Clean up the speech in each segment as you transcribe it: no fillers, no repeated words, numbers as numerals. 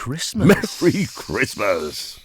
Christmas. Merry Christmas.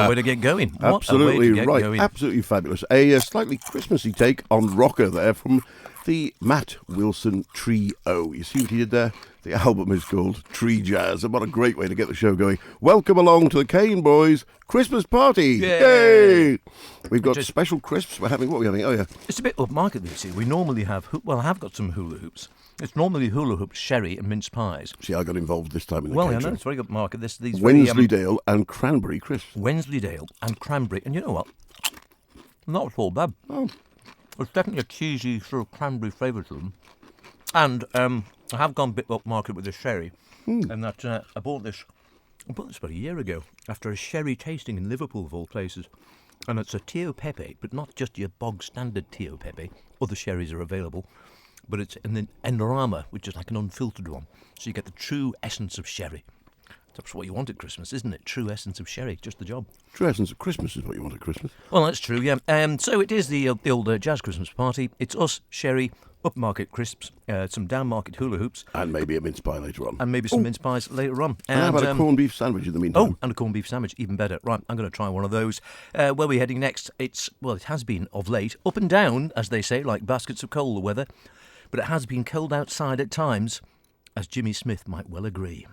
way to get going. Absolutely right. Going. Absolutely fabulous. A slightly Christmassy take on Rocker there from the Matt Wilson Trio. You see what he did there? The album is called Tree Jazz, and what a great way to get the show going. Welcome along to the Caine Boys Christmas party. Yay! We've got special crisps we're having. What are we having? Oh, yeah. It's a bit upmarket, you see. We normally have, I have got some hula hoops. It's normally hula hoops, sherry and mince pies. See, I got involved this time in the catering. catering. I know, it's very good market. These Wensleydale and cranberry crisps. Wensleydale and cranberry. And you know what? Not at all bad. Oh. There's definitely a cheesy sort of cranberry flavour to them. And I have gone a bit upmarket with the sherry. And that I bought this about a year ago after a sherry tasting in Liverpool, of all places. And it's a Tio Pepe, but not just your bog standard Tio Pepe. Other sherries are available. But it's in the Endorama, which is like an unfiltered one. So you get the true essence of sherry. That's what you want at Christmas, isn't it? True essence of sherry, just the job. True essence of Christmas is what you want at Christmas. Well, that's true, yeah. So it is the old jazz Christmas party. It's us, sherry, upmarket crisps, some downmarket hula hoops. And maybe a mince pie later on. And maybe some mince pies later on. And how about a corned beef sandwich in the meantime? Oh, and a corned beef sandwich, even better. Right, I'm going to try one of those. Where are we heading next? It has been of late, up and down, as they say, like baskets of coal, the weather. But it has been cold outside at times, as Jimmy Smith might well agree.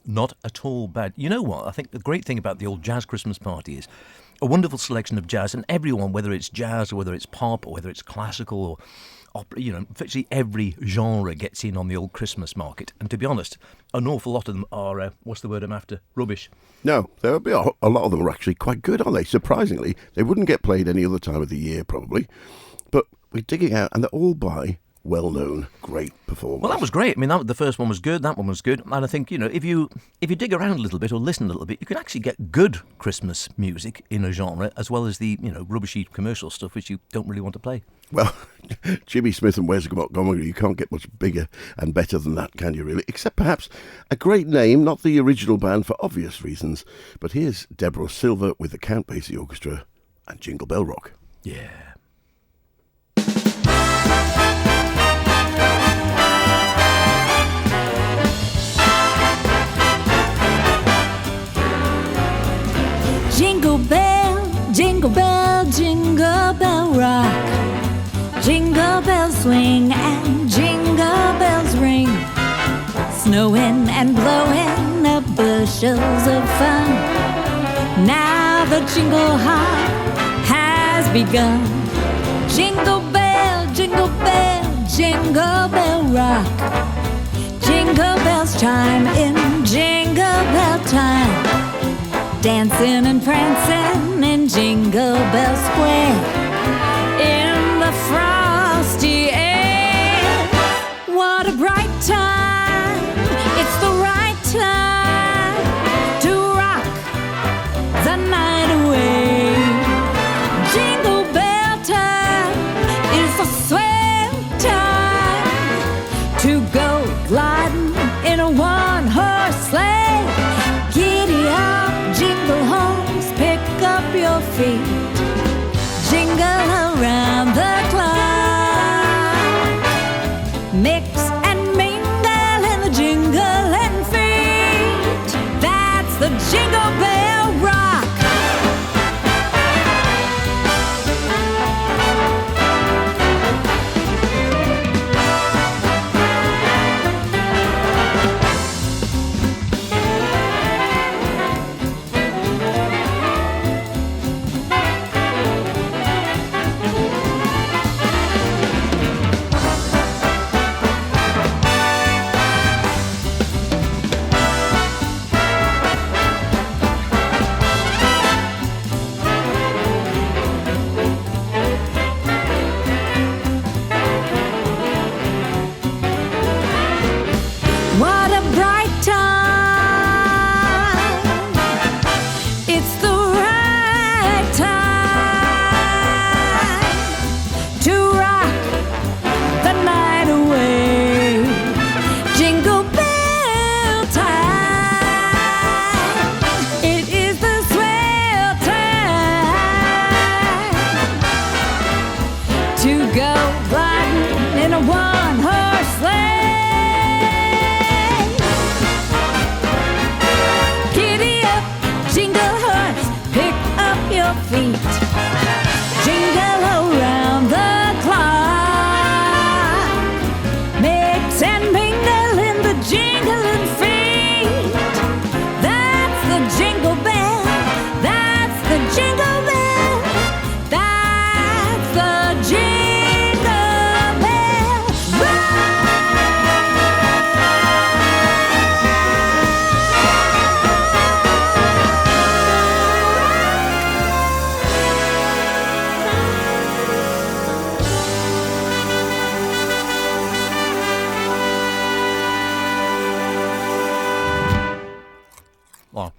Not at all bad. You know what? I think the great thing about the old jazz Christmas party is a wonderful selection of jazz, and everyone, whether it's jazz or whether it's pop or whether it's classical or opera, virtually every genre gets in on the old Christmas market. And to be honest, an awful lot of them are, what's the word I'm after? Rubbish. No, there would be a lot of them are actually quite good, aren't they? Surprisingly, they wouldn't get played any other time of the year, probably. But we're digging out, and they're all by well-known, great performers. Well, that was great. I mean, the first one was good, that one was good. And I think, if you dig around a little bit or listen a little bit, you can actually get good Christmas music in a genre, as well as the, rubbishy commercial stuff, which you don't really want to play. Well, Jimmy Smith and Wes Montgomery, you can't get much bigger and better than that, can you really? Except perhaps a great name, not the original band for obvious reasons. But here's Deborah Silver with the Count Basie Orchestra and Jingle Bell Rock. Yeah. Jingle bell, jingle bell, jingle bell rock. Jingle bells swing and jingle bells ring. Snowing and blowing up bushels of fun. Now the jingle hop has begun. Jingle bell, jingle bell, jingle bell rock. Jingle bells chime in jingle bell time. Dancing and prancing in Jingle Bell Square, in the frosty air. What a bright time, it's the right time to rock the night away. Jingle bell time is the swell time to go gliding in a one-horse sleigh. Giddy up, jingle horse, pick up your feet. Jingle around the clock. Mix and mingle in the jingling feet. That's the Jingle Bell Rock.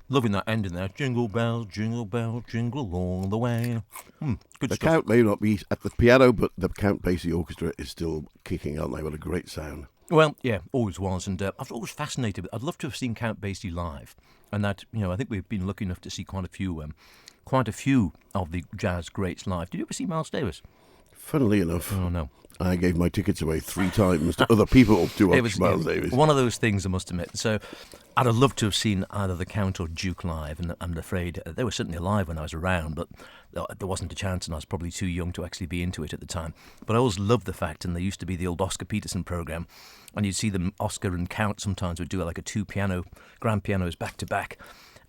Loving that ending there. Jingle bell, jingle along the way. Good the stuff. Count may not be at the piano, but the Count Basie Orchestra is still kicking on. They got a great sound. Well, yeah, always was. And I've always fascinated. I'd love to have seen Count Basie live. And that, I think we've been lucky enough to see quite a few of the jazz greats live. Did you ever see Miles Davis? Funnily enough, Oh, no. I gave my tickets away 3 times to other people to watch Miles Davis. One of those things, I must admit. So I'd have loved to have seen either the Count or Duke live, and I'm afraid they were certainly alive when I was around, but there wasn't a chance, and I was probably too young to actually be into it at the time. But I always loved the fact, and there used to be the old Oscar Peterson programme, and you'd see them, Oscar and Count sometimes would do like a 2 grand pianos back to back.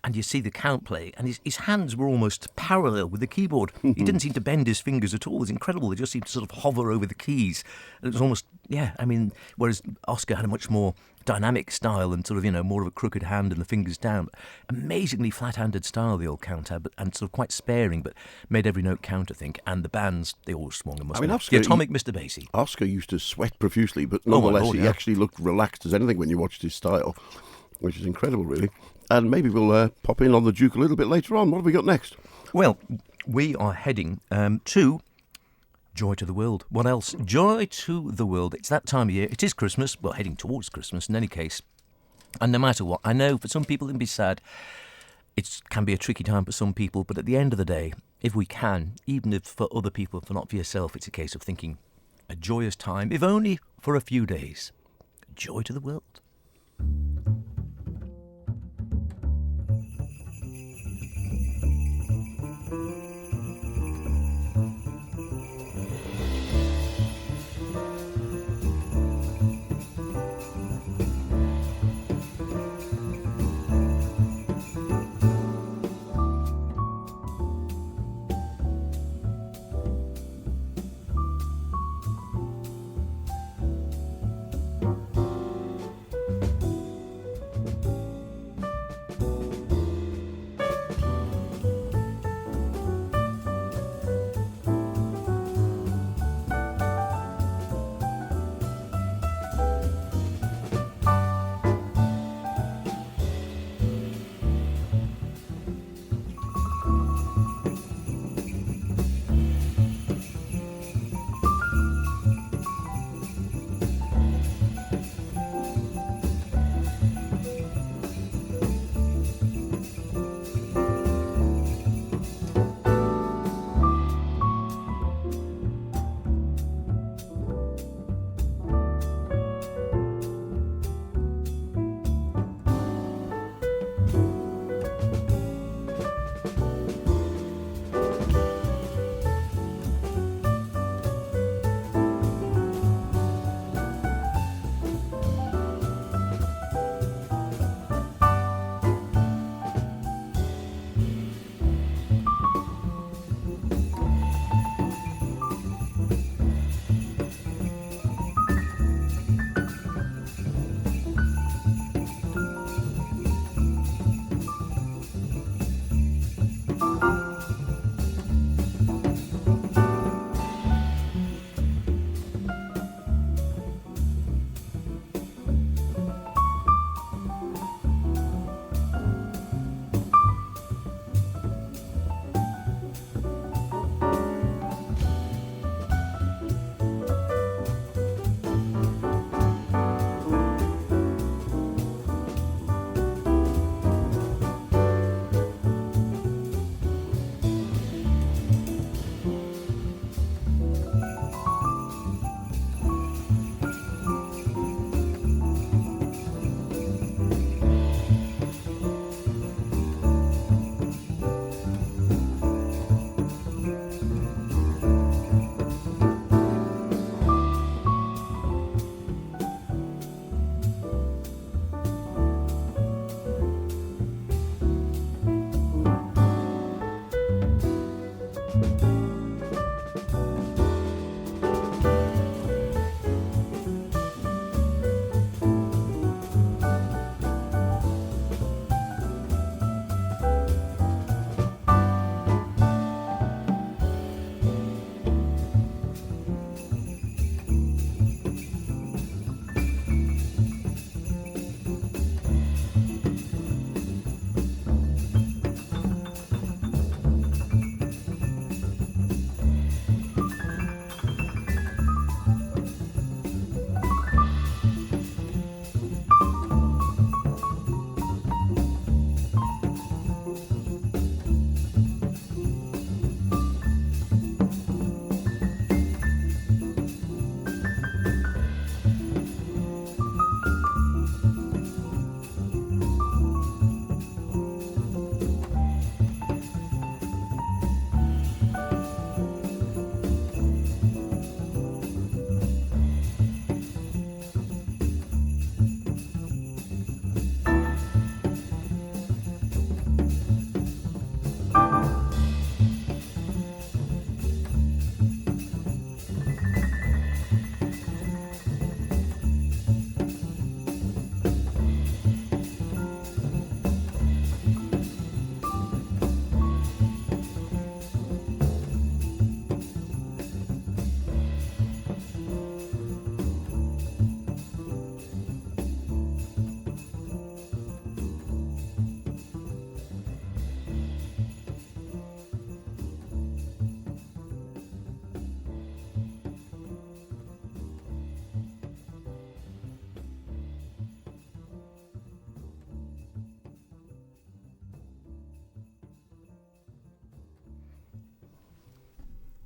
And you see the Count play, and his hands were almost parallel with the keyboard. He didn't seem to bend his fingers at all. It was incredible. They just seemed to sort of hover over the keys. And it was almost, whereas Oscar had a much more dynamic style and sort of, more of a crooked hand and the fingers down. Amazingly flat-handed style the old Count had, and sort of quite sparing, but made every note count, I think. And the bands, they always swung and Oscar, the Atomic Mr. Basie. Oscar used to sweat profusely, but nonetheless, he actually looked relaxed as anything when you watched his style, which is incredible, really. And maybe we'll pop in on the Duke a little bit later on. What have we got next? Well, we are heading to Joy to the World. What else? Joy to the World. It's that time of year. It is Christmas. Well, heading towards Christmas in any case. And no matter what, I know for some people it can be sad. It can be a tricky time for some people. But at the end of the day, if we can, even if for other people, if not for yourself, it's a case of thinking a joyous time, if only for a few days. Joy to the world.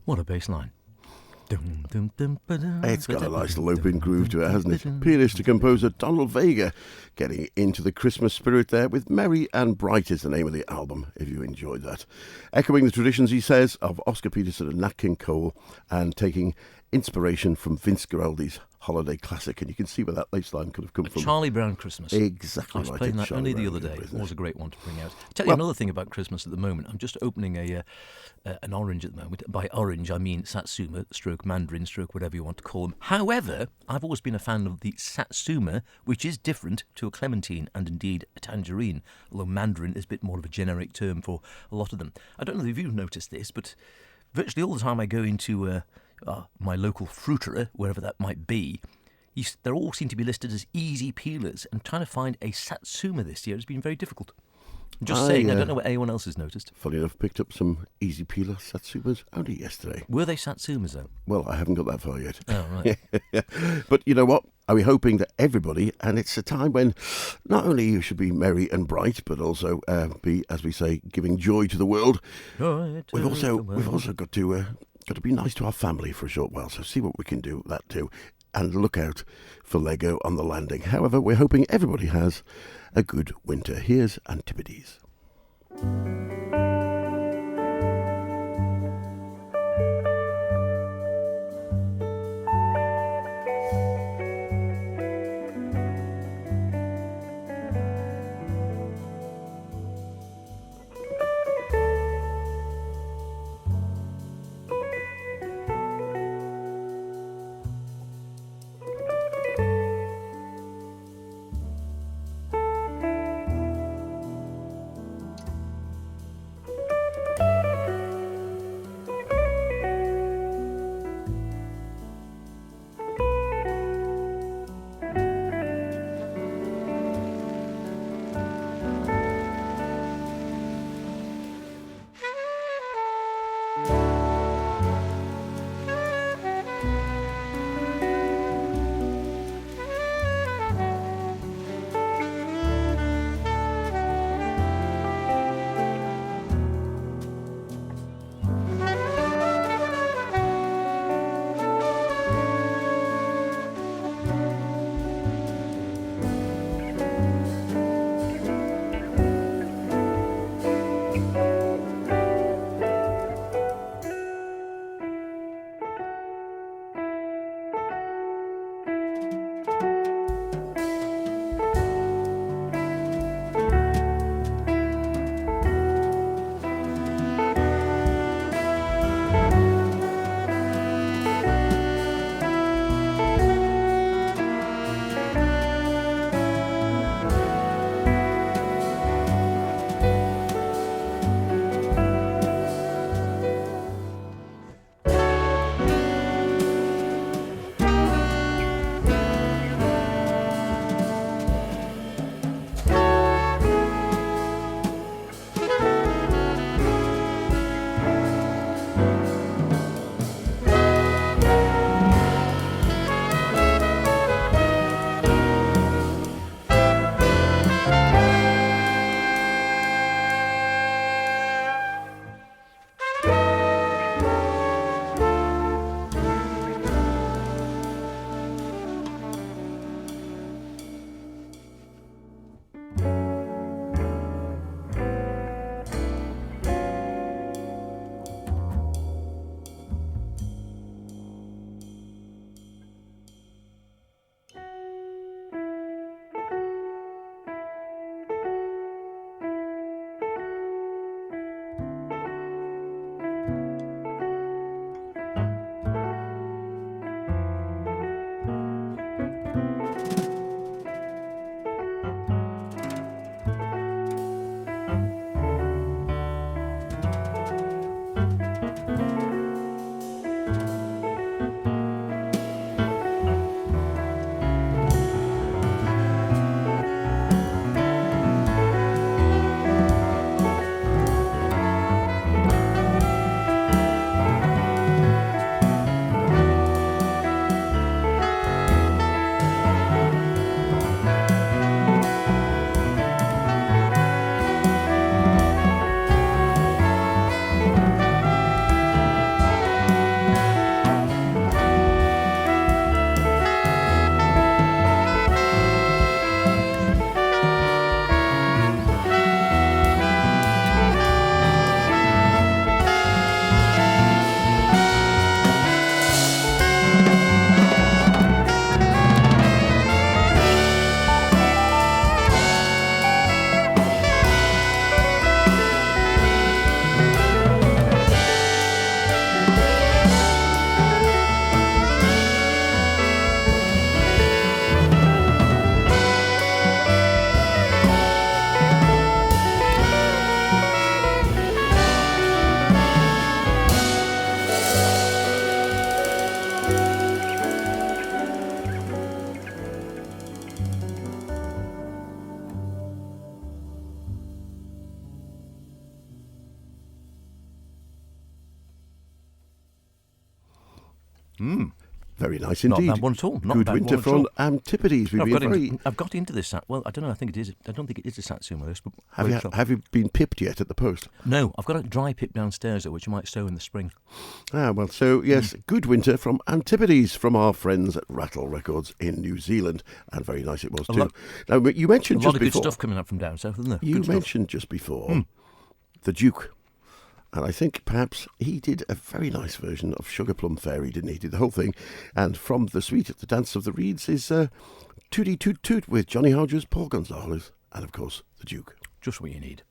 What a bass line. It's got a nice loping groove to it, hasn't it? Pianist and composer Donald Vega getting into the Christmas spirit there with Merry and Bright is the name of the album, if you enjoyed that. Echoing the traditions, he says, of Oscar Peterson and Nat King Cole, and taking inspiration from Vince Guaraldi's holiday classic, and you can see where that bass line could have come from. Charlie Brown Christmas. Exactly I was right. playing that Charlie only the Brown, other day. isn't It was it? a great one to bring out. Tell you another thing about Christmas at the moment. I'm just opening an orange at the moment. By orange, I mean satsuma, stroke mandarin, stroke whatever you want to call them. However, I've always been a fan of the satsuma, which is different to a clementine and indeed a tangerine, although mandarin is a bit more of a generic term for a lot of them. I don't know if you've noticed this, but virtually all the time I go into my local fruiterer, wherever that might be, they all seem to be listed as easy peelers, and trying to find a satsuma this year has been very difficult. I'm just saying, I don't know what anyone else has noticed. Funny enough, picked up some easy peeler satsumas only yesterday. Were they satsumas though? Well, I haven't got that far yet. Oh, right. But you know what? Are we hoping that everybody, and it's a time when not only you should be merry and bright, but also be, as we say, giving joy to the world. We've also got to be nice to our family for a short while. So see what we can do with that too, and look out for Lego on the landing. However, we're hoping everybody has a good winter. Here's Antipodes. Very nice Not indeed. bad one at all. Not Good bad winter one at from all. Antipodes. We've been very... I've got into this. Well, I don't know. I think it is. I don't think it is a satsuma. This, but Have you been pipped yet at the post? No, I've got a dry pip downstairs, which I might sow in the spring. Well, so yes, good winter from Antipodes from our friends at Rattle Records in New Zealand, and very nice it was too. Now, you mentioned a just lot of before... good stuff coming up from down south, isn't there? You Good mentioned just before the Duke. And I think perhaps he did a very nice version of Sugar Plum Fairy, didn't he? He did the whole thing. And from the suite at the Dance of the Reeds is Tootie Toot Toot with Johnny Hodges, Paul Gonzalez, and of course the Duke. Just what you need.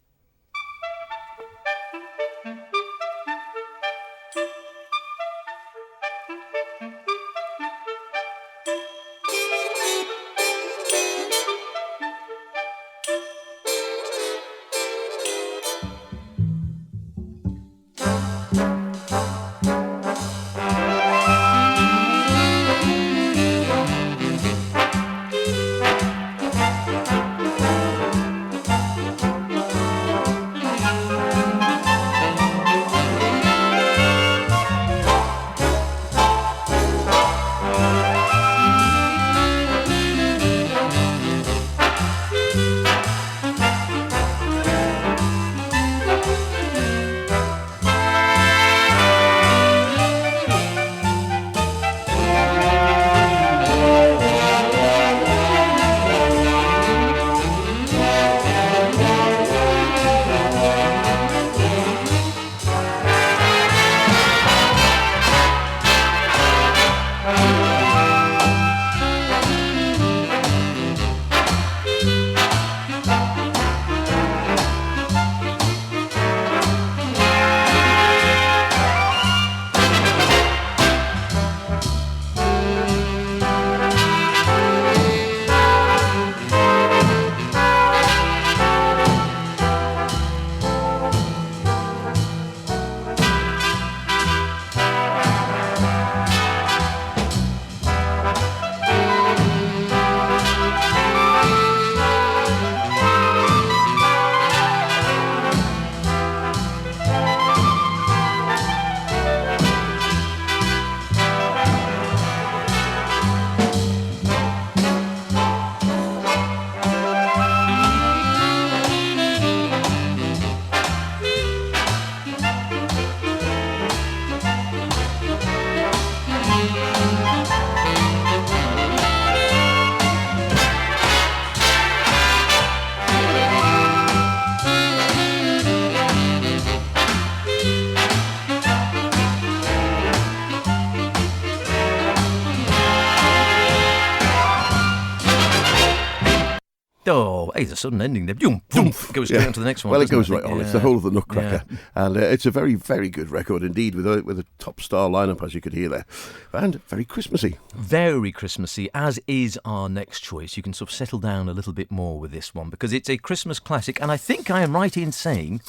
Oh, hey, the sudden ending there. Boom, boom. It goes straight on to the next one. Well, it goes doesn't right on. It's the whole of the Nutcracker. Yeah. And it's a very, very good record indeed, with a top star lineup, as you could hear there. And very Christmassy. Very Christmassy, as is our next choice. You can sort of settle down a little bit more with this one because it's a Christmas classic. And I think I'm right in saying,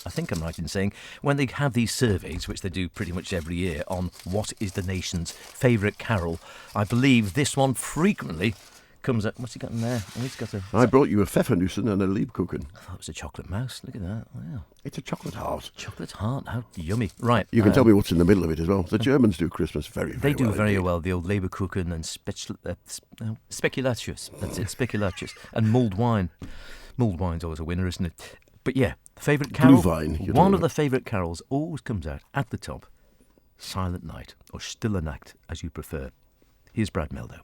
when they have these surveys, which they do pretty much every year, on what is the nation's favourite carol, I believe this one frequently comes up. What's he got in there? Oh, he's got I brought you a Pfeffernussen and a Liebkuchen. I thought it was a chocolate mouse. Look at that. Wow. It's a chocolate heart. Chocolate heart. How yummy. Right. You can tell me what's in the middle of it as well. The Germans do Christmas very, very well. They do very indeed. well. The old Leberkuchen and Speculatius. That's it, Speculatius. And mulled wine. Mulled wine's always a winner, isn't it? But yeah, favourite carol. Glühwein, One of the favourite carols always comes out at the top. Silent Night, or Stille Nacht, as you prefer. Here's Brad Meldo.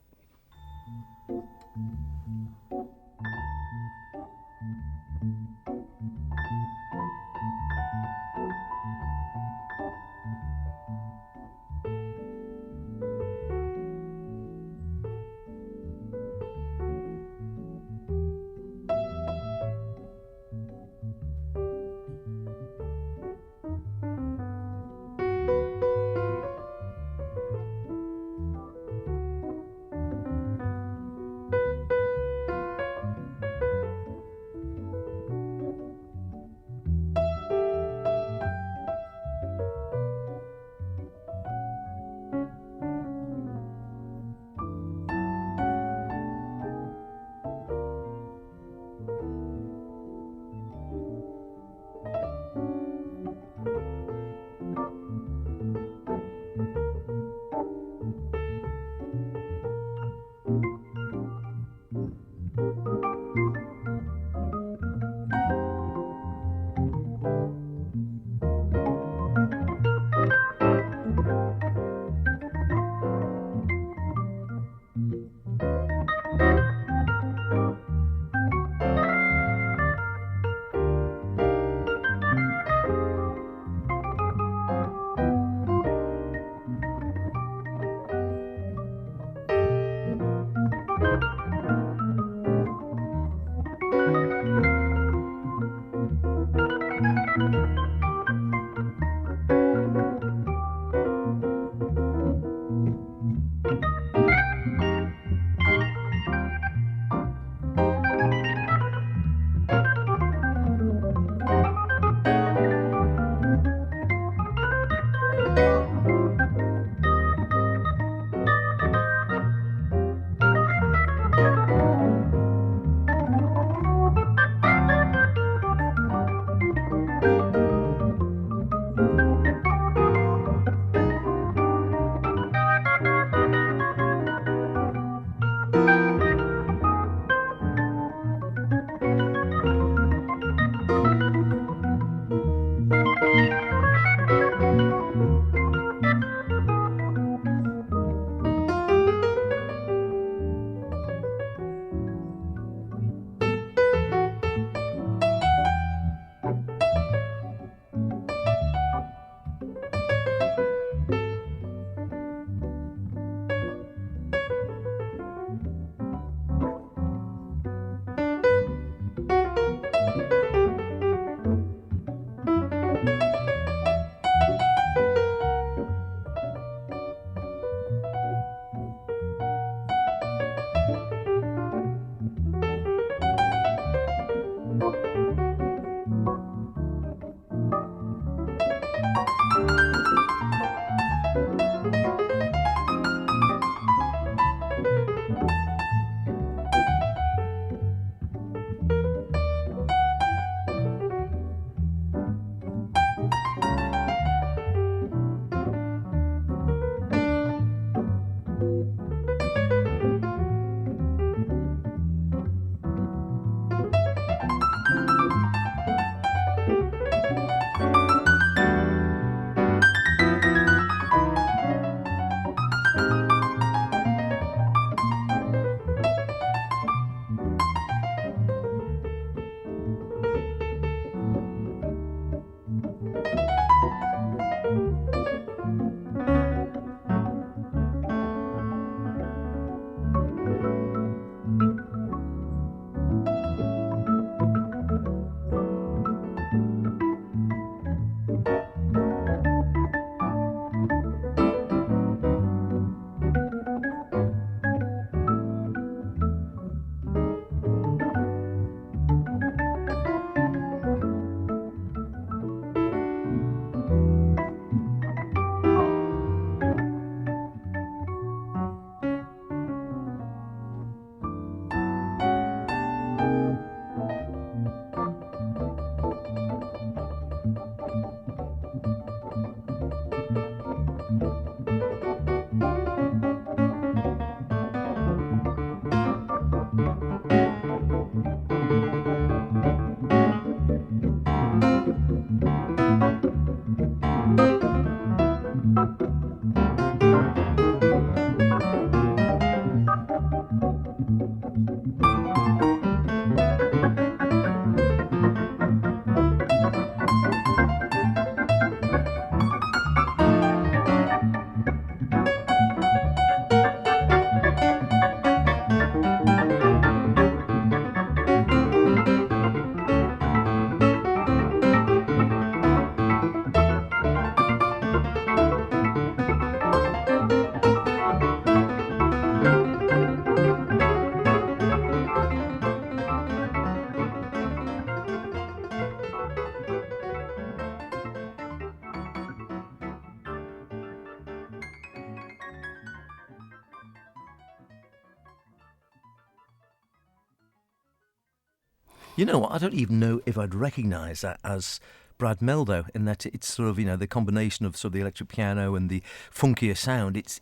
You know what? I don't even know if I'd recognise that as Brad Meldo, in that it's sort of, the combination of sort of the electric piano and the funkier sound. If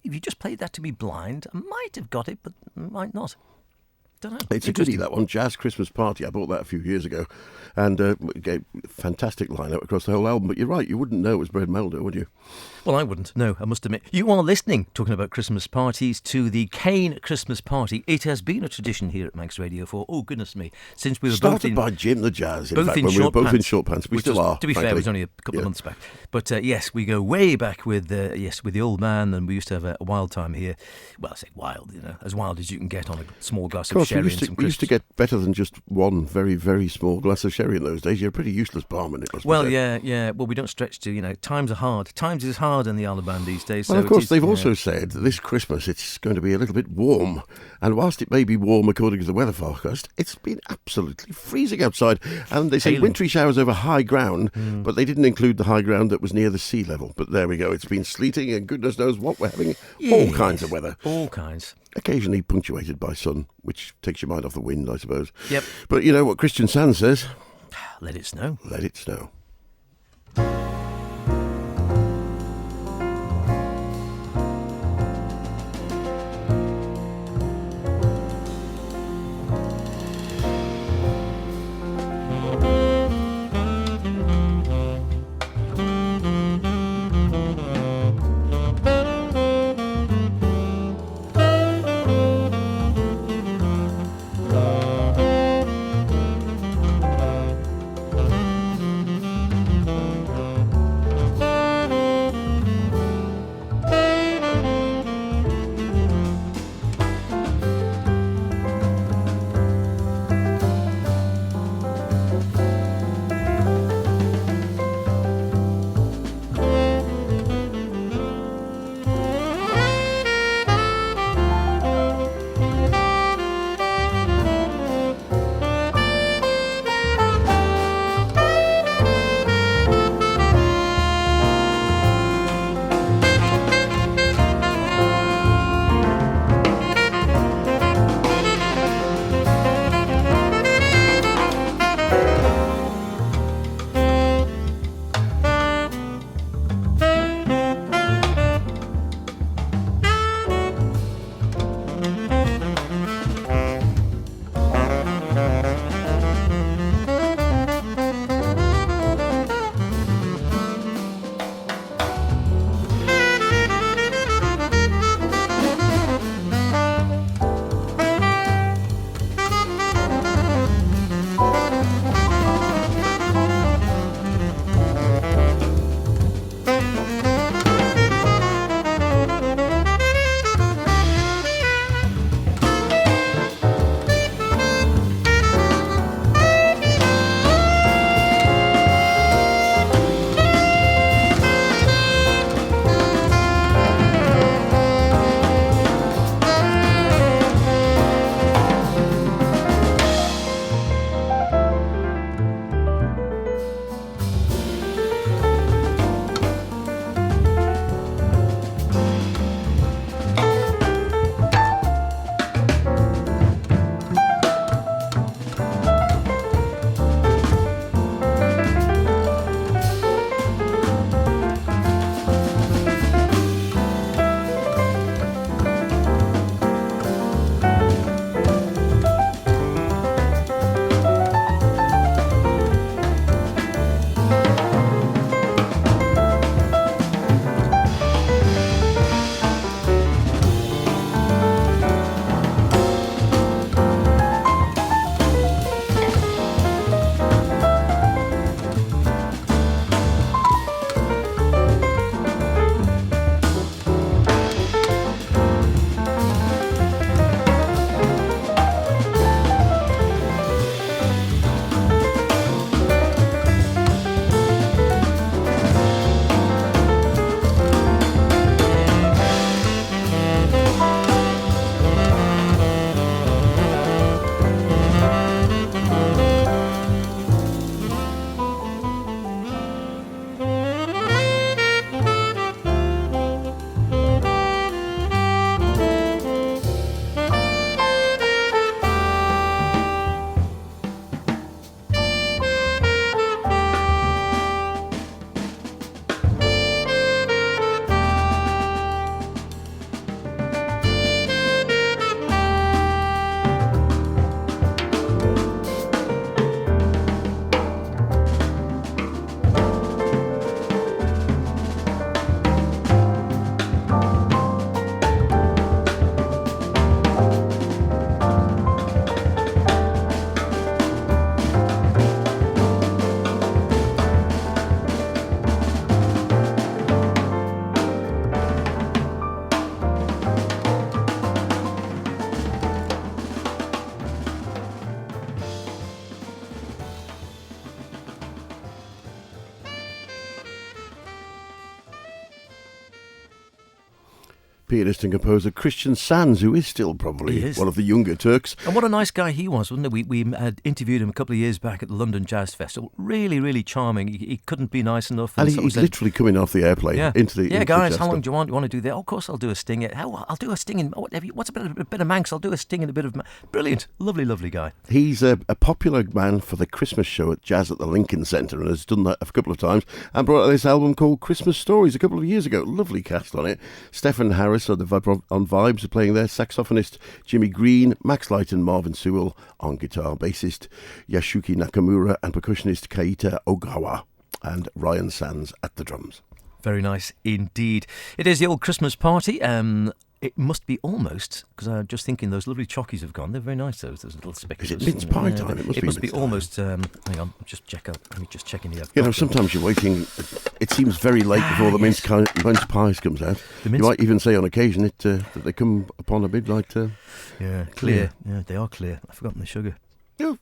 you just played that to me blind, I might have got it, but might not. Don't know. It's a goodie, that one. Jazz Christmas Party. I bought that a few years ago, and gave fantastic lineup across the whole album. But you're right, you wouldn't know it was Brad Meldo, would you? Well, I wouldn't. No, I must admit. You are listening, talking about Christmas parties, to the Caine Christmas Party. It has been a tradition here at Manx Radio for, oh goodness me, since we were started by Jim the Jazz. When we were both in short pants. We still are. To be fair, it was only a couple of months back. But yes, we go way back with the old man, and we used to have a wild time here. Well, I say wild, as wild as you can get on a small glass of sherry and some crisps. We used to get better than just one very, very small glass of sherry in those days. You're a pretty useless barman, it must be said. Yeah. Well, we don't stretch to, times are hard. Times is hard in the Isle of Man these days. Well, so of course, they've also said that this Christmas it's going to be a little bit warm. And whilst it may be warm according to the weather forecast, it's been absolutely freezing outside. And they say wintry showers over high ground, but they didn't include the high ground that was near the sea level. But there we go. It's been sleeting and goodness knows what. We're having all kinds of weather. All kinds. Occasionally punctuated by sun, which takes your mind off the wind, I suppose. Yep. But you know what Christian Sands says? Let it snow. Let it snow. pianist and composer Christian Sands, who is still probably one of the younger Turks. And what a nice guy he was, wasn't he? We had interviewed him a couple of years back at the London Jazz Festival. Really, really charming. He couldn't be nice enough. And he's literally coming off the airplane into the... Yeah, guys, how long do you want? You want to do that? Oh, of course I'll do a sting. I'll do a sting in... What's a bit of Manx? I'll do a sting in a bit of... Brilliant. Lovely, lovely guy. He's a popular man for the Christmas show at Jazz at the Lincoln Centre and has done that a couple of times and brought out this album called Christmas Stories a couple of years ago. Lovely cast on it. Stephen Harris on Vibes are playing there, saxophonist Jimmy Green, Max Light and Marvin Sewell on guitar, bassist Yashuki Nakamura and percussionist Kaita Ogawa, and Ryan Sands at the drums. Very nice indeed. It is the old Christmas party. It must be almost, because I'm just thinking those lovely chockies have gone. They're very nice, those little spigots. Is it mince pie time? It must be almost... hang on, let me just checking the... You know, sometimes you're waiting... It seems very late before the mince pies comes out. You might even say on occasion that they come upon a midnight... yeah, clear. Yeah, they are clear. I've forgotten the sugar. Yeah.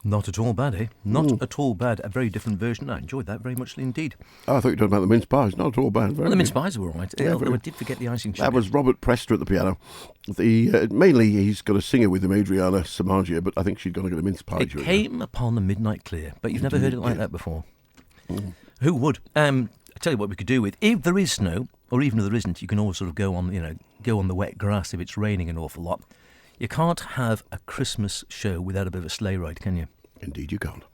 Not at all bad, eh? Not at all bad. A very different version. I enjoyed that very much indeed. Oh, I thought you were talking about the mince pies. Not at all bad. Well, the mince pies were all right. Yeah, I did forget the icing sugar. That was Robert Prester at the piano. Mainly he's got a singer with him, Adriana Samagia, but I think she's going to get a mince pie. It came upon the midnight clear, but you've never heard it like that before. Who would? I tell you what we could do with. If there is snow, or even if there isn't, you can always sort of go on the wet grass if it's raining an awful lot. You can't have a Christmas show without a bit of a sleigh ride, can you? Indeed you can't.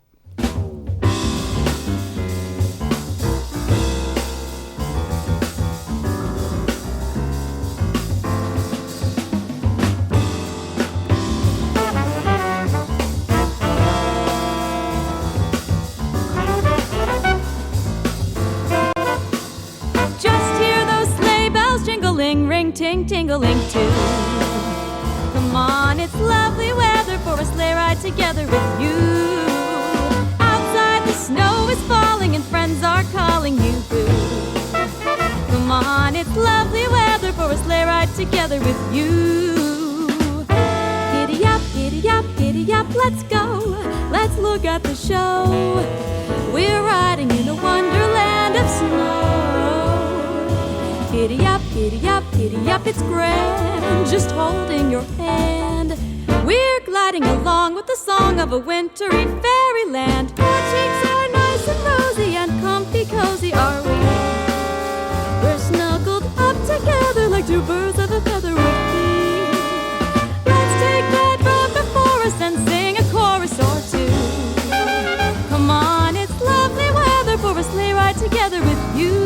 ting, tingling too. Come on, it's lovely weather for a sleigh ride together with you. Outside the snow is falling and friends are calling you boo. Come on, it's lovely weather for a sleigh ride together with you. Giddy up, giddy up, giddy up, let's go. Let's look at the show. We're riding in a wonderland of snow. Giddy up, giddy up, giddy up, it's grand, just holding your hand. We're gliding along with the song of a wintry fairyland. Our cheeks are nice and rosy and comfy cozy are we. We're snuggled up together like two birds of a feather would be. Let's take that road before us and sing a chorus or two. Come on, it's lovely weather for a sleigh ride together with you.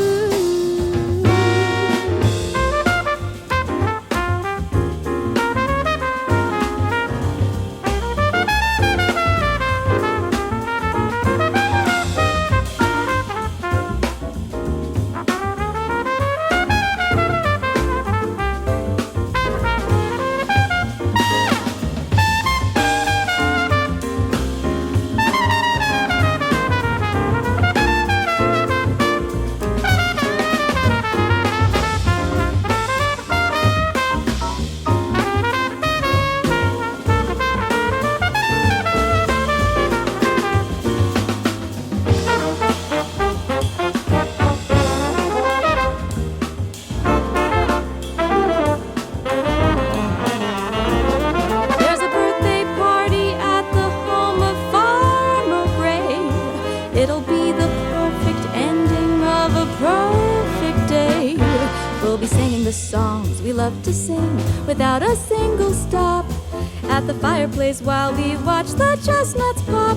It'll be the perfect ending of a perfect day. We'll be singing the songs we love to sing without a single stop. At the fireplace while we watch the chestnuts pop.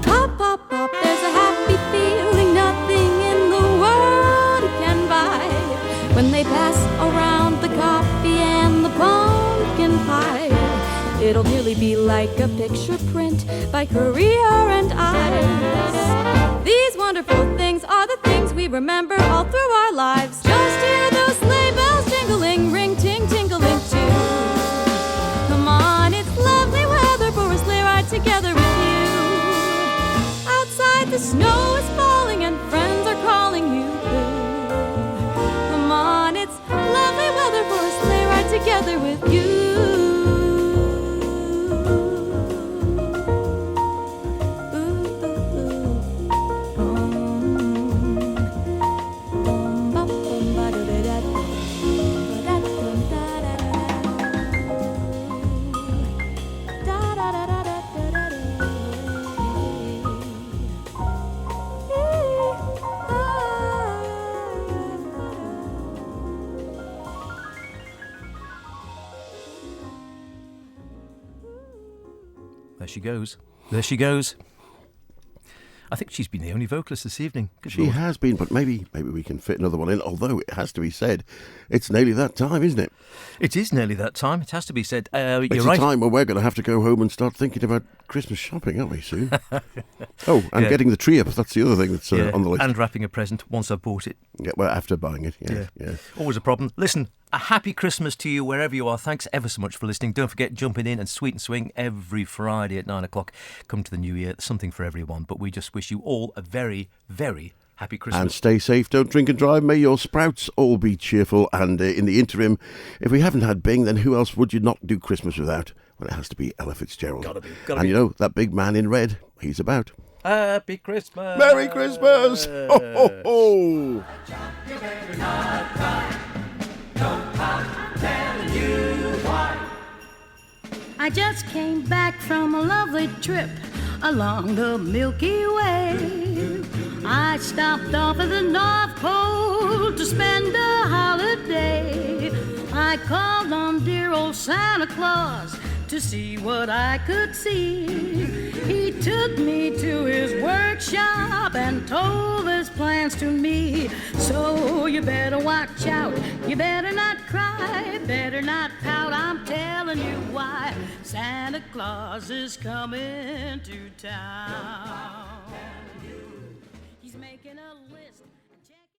Pop, pop, pop, there's a happy feeling nothing in the world can buy. When they pass around the coffee and the pumpkin pie, it'll nearly be like a picture print by Currier and Ives. These wonderful things are the things we remember all through our lives. Just hear those sleigh bells jingling, ring, ting, tingling too. Come on, it's lovely weather for a sleigh ride together with you. Outside the snow is falling and friends are calling you boo. Come on, it's lovely weather for a sleigh ride together with you. There she goes. There she goes. I think she's been the only vocalist this evening. Good She Lord. has been, but maybe we can fit another one in, although it has to be said, it's nearly that time, isn't it? It is nearly that time. It has to be said. It's You're a right. time where we're going to have to go home and start thinking about Christmas shopping, aren't we, soon? Oh, and Yeah. getting the tree up. That's the other thing that's Yeah, on the list. and wrapping a present once I've bought it. Yeah, well, after buying it, yeah. Always a problem. Listen, a happy Christmas to you wherever you are. Thanks ever so much for listening. Don't forget jumping in and Sweet and Swing every Friday at 9 o'clock. Come to the new year. Something for everyone. But we just wish you all a very, very happy Christmas. And stay safe, don't drink and drive. May your sprouts all be cheerful. And in the interim, if we haven't had Bing, then who else would you not do Christmas without? Well, it has to be Ella Fitzgerald. Gotta be. And you know, that big man in red, he's about. Happy Christmas. Merry Christmas! Ho, ho, ho! I just came back from a lovely trip along the Milky Way. I stopped off at the North Pole to spend a holiday. I called on dear old Santa Claus to see what I could see. He took me to his workshop and told his plans to me. So you better watch out, you better not cry, better not pout, I'm telling you why. Santa Claus is coming to town. He's making a list.